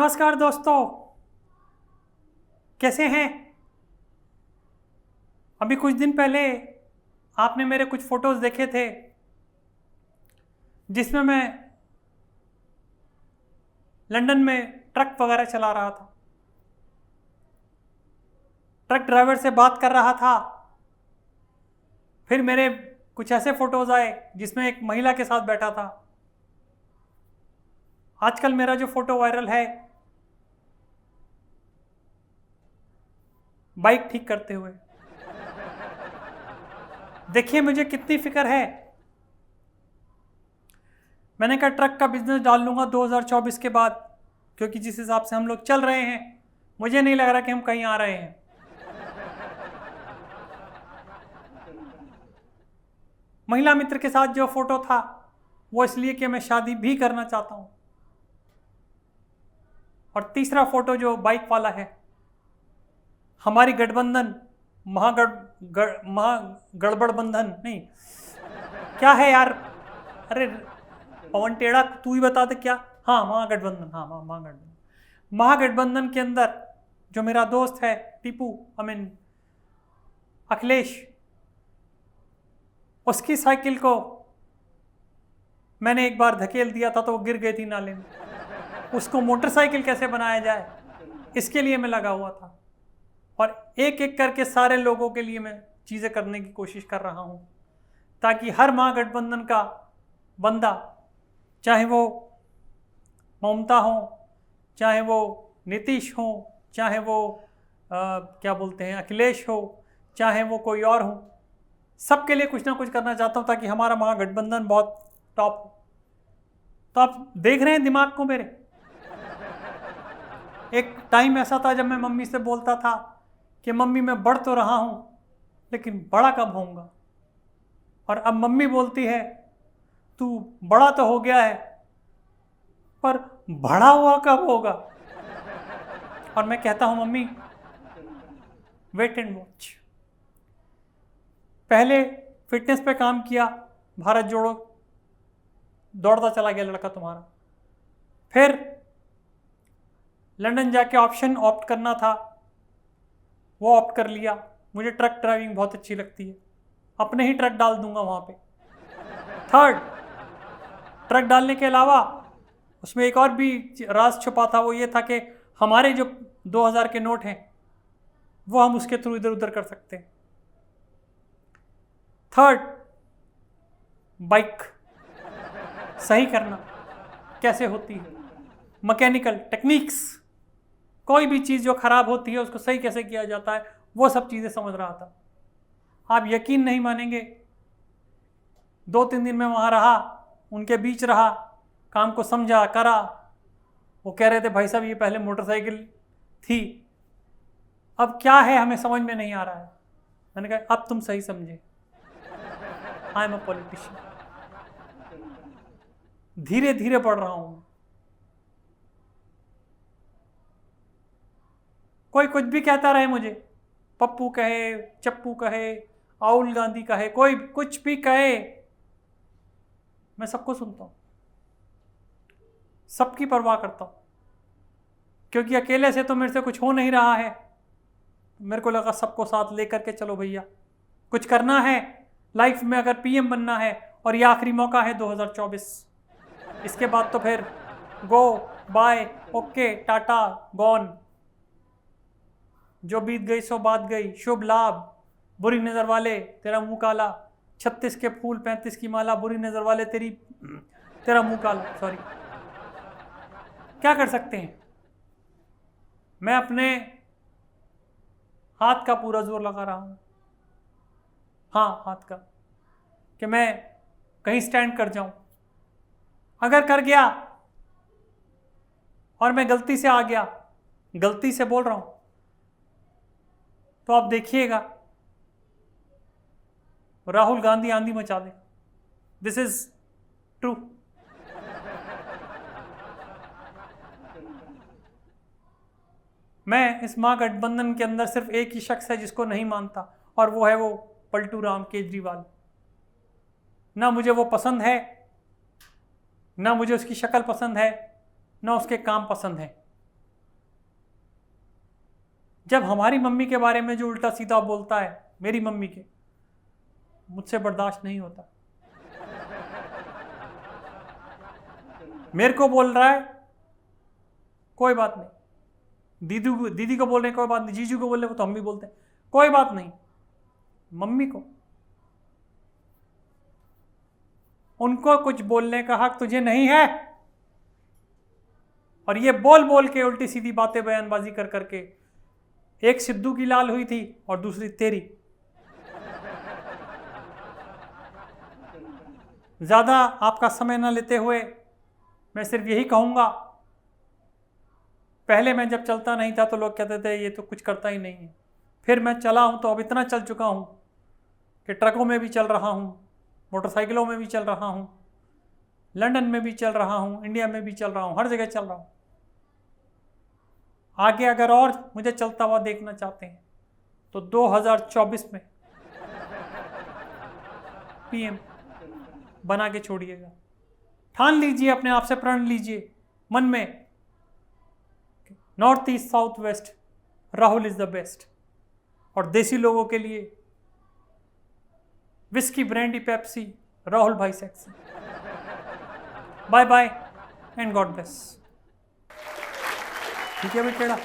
नमस्कार दोस्तों, कैसे हैं। अभी कुछ दिन पहले आपने मेरे कुछ फोटोज़ देखे थे जिसमें मैं लंदन में ट्रक वगैरह चला रहा था। ट्रक ड्राइवर से बात कर रहा था। फिर मेरे कुछ ऐसे फोटोज़ आए जिसमें एक महिला के साथ बैठा था। आजकल मेरा जो फोटो वायरल है बाइक ठीक करते हुए, देखिए मुझे कितनी फिक्र है। मैंने कहा ट्रक का बिजनेस डाल लूँगा 2024 के बाद, क्योंकि जिस हिसाब से हम लोग चल रहे हैं मुझे नहीं लग रहा कि हम कहीं आ रहे हैं। महिला मित्र के साथ जो फोटो था वो इसलिए कि मैं शादी भी करना चाहता हूँ। और तीसरा फोटो जो बाइक वाला है, हमारी गठबंधन महागड़बड़ बंधन नहीं, क्या है यार, अरे पवन टेढ़ा तू ही बता दे क्या। हाँ महागठबंधन, हाँ महागठबंधन के अंदर जो मेरा दोस्त है टीपू, अखिलेश, उसकी साइकिल को मैंने एक बार धकेल दिया था तो वो गिर गई थी नाले में। उसको मोटरसाइकिल कैसे बनाया जाए इसके लिए मैं लगा हुआ था, और एक एक करके सारे लोगों के लिए मैं चीज़ें करने की कोशिश कर रहा हूँ, ताकि हर महागठबंधन का बंदा, चाहे वो ममता हो, चाहे वो नीतीश हो, चाहे वो क्या बोलते हैं अखिलेश हो, चाहे वो कोई और हो, सबके लिए कुछ ना कुछ करना चाहता हूँ ताकि हमारा महागठबंधन बहुत टॉप हो। तो आप देख रहे हैं दिमाग को मेरे। एक टाइम ऐसा था जब मैं मम्मी से बोलता था कि मम्मी मैं बढ़ तो रहा हूँ लेकिन बड़ा कब होऊंगा, और अब मम्मी बोलती है तू बड़ा तो हो गया है पर बड़ा हुआ कब होगा। और मैं कहता हूँ मम्मी वेट एंड वॉच। पहले फिटनेस पे काम किया, भारत जोड़ो, दौड़ता चला गया लड़का तुम्हारा। फिर लंदन जाके ऑप्शन ऑप्ट करना था, वो ऑप्ट कर लिया। मुझे ट्रक ड्राइविंग बहुत अच्छी लगती है, अपने ही ट्रक डाल दूंगा वहाँ पे। थर्ड, ट्रक डालने के अलावा उसमें एक और भी राज छुपा था, वो ये था कि हमारे जो 2000 के नोट हैं वो हम उसके थ्रू इधर उधर कर सकते हैं। थर्ड, बाइक सही करना कैसे होती है, मैकेनिकल टेक्निक्स, कोई भी चीज़ जो ख़राब होती है उसको सही कैसे किया जाता है, वो सब चीज़ें समझ रहा था। आप यकीन नहीं मानेंगे, 2-3 दिन में वहाँ रहा, उनके बीच रहा, काम को समझा करा। वो कह रहे थे भाई साहब ये पहले मोटरसाइकिल थी, अब क्या है हमें समझ में नहीं आ रहा है। मैंने कहा अब तुम सही समझे, आई एम अ पॉलिटिशियन। धीरे धीरे बढ़ रहा हूं। कोई कुछ भी कहता रहे मुझे, पप्पू कहे, चप्पू कहे, राहुल गांधी कहे, कोई कुछ भी कहे, मैं सबको सुनता हूं, सबकी परवाह करता हूं, क्योंकि अकेले से तो मेरे से कुछ हो नहीं रहा है। मेरे को लगा सबको साथ लेकर के चलो भैया, कुछ करना है लाइफ में, अगर पीएम बनना है, और ये आखिरी मौका है 2024। इसके बाद तो फिर गो बाय, ओके, टाटा, गॉन। जो बीत गई सो बात गई, शुभ लाभ, बुरी नज़र वाले तेरा मुंह काला, 36 के फूल 35 की माला, बुरी नज़र वाले तेरा मुंह काला। सॉरी, क्या कर सकते हैं। मैं अपने हाथ का पूरा जोर लगा रहा हूँ, हाँ हाथ का, कि मैं कहीं स्टैंड कर जाऊं। अगर कर गया और मैं गलती से आ गया, गलती से बोल रहा हूं, तो आप देखिएगा राहुल गांधी आंधी मचा दे। This is true. मैं इस महागठबंधन के अंदर सिर्फ एक ही शख्स है जिसको नहीं मानता, और वो है वो पलटू राम केजरीवाल। ना मुझे वो पसंद है, ना मुझे उसकी शक्ल पसंद है, ना उसके काम पसंद है। जब हमारी मम्मी के बारे में जो उल्टा सीधा बोलता है, मेरी मम्मी के, मुझसे बर्दाश्त नहीं होता। मेरे को बोल रहा है कोई बात नहीं, दीदी को बोल रहे हैं कोई बात नहीं, जीजू को बोल रहे हो तो हम भी बोलते हैं कोई बात नहीं, मम्मी को उनको कुछ बोलने का हक तुझे नहीं है। और ये बोल बोल के उल्टी सीधी बातें बयानबाजी कर करके, एक सिद्धू की लाल हुई थी और दूसरी तेरी। ज्यादा आपका समय न लेते हुए मैं सिर्फ यही कहूंगा, पहले मैं जब चलता नहीं था तो लोग कहते थे ये तो कुछ करता ही नहीं है। फिर मैं चला हूं तो अब इतना चल चुका हूं कि ट्रकों में भी चल रहा हूं, मोटरसाइकिलों में भी चल रहा हूं, लंदन में भी चल रहा हूं, इंडिया में भी चल रहा हूं, हर जगह चल रहा हूं। आगे अगर और मुझे चलता हुआ देखना चाहते हैं तो 2024 में पीएम बना के छोड़िएगा। ठान लीजिए, अपने आप से प्रण लीजिए मन में, north east south west Rahul is the best. और देसी लोगों के लिए विस्की ब्रांडी पेप्सी राहुल भाई sexy. Bye bye and God bless. ठीक है बेटेड़ा।